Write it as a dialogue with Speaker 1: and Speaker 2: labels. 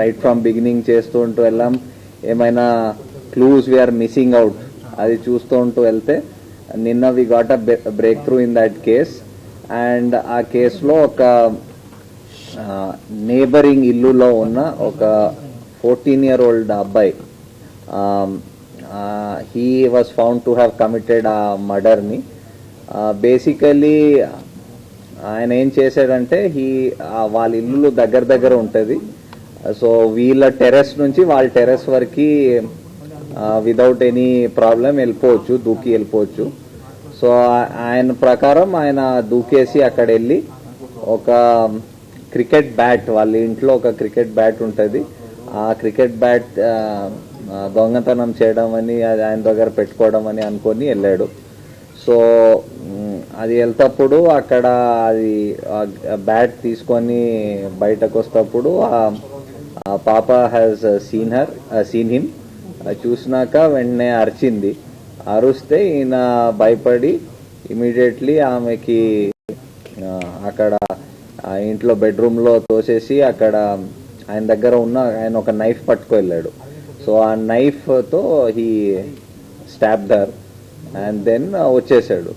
Speaker 1: Right from beginning చేస్తూ ఉంటూ వెళ్ళాం. ఏమైనా క్లూస్ వీఆర్ మిస్సింగ్ అవుట్ అది చూస్తూ ఉంటూ వెళ్తే నిన్న we got a breakthrough in that case. And ఆ కేసులో ఒక నేబరింగ్ ఇల్లులో ఉన్న ఒక 14-year-old అబ్బాయి, he was found to have committed ఆ మర్డర్ని. బేసికలీ ఆయన ఏం చేశాడంటే వాళ్ళ ఇల్లు దగ్గర దగ్గర ఉంటుంది. సో వీళ్ళ టెర్రస్ నుంచి వాళ్ళ టెర్రస్ వరకు వితౌట్ ఎనీ ప్రాబ్లం వెళ్ళిపోవచ్చు, దూకి వెళ్ళిపోవచ్చు. సో ఆయన ప్రకారం ఆయన దూకేసి అక్కడ వెళ్ళి ఒక క్రికెట్ బ్యాట్, వాళ్ళ ఇంట్లో ఒక క్రికెట్ బ్యాట్ ఉంటుంది, ఆ క్రికెట్ బ్యాట్ దొంగతనం చేయడం అని ఆయన దగ్గర పెట్టుకోవడం అని అనుకొని వెళ్ళాడు. సో అది వెళ్తప్పుడు అక్కడ అది బ్యాట్ తీసుకొని బయటకు వస్తప్పుడు ఆ పాప హ్యాస్ సీన్ హిమ్. చూసినాక వెంటనే అరిచింది. అరుస్తే ఈయన భయపడి ఇమీడియట్లీ ఆమెకి అక్కడ ఇంట్లో బెడ్రూమ్లో తోసేసి అక్కడ ఆయన దగ్గర ఉన్న ఆయన ఒక నైఫ్ పట్టుకు వెళ్ళాడు. సో ఆ నైఫ్తో he stabbed her and then వచ్చేసాడు.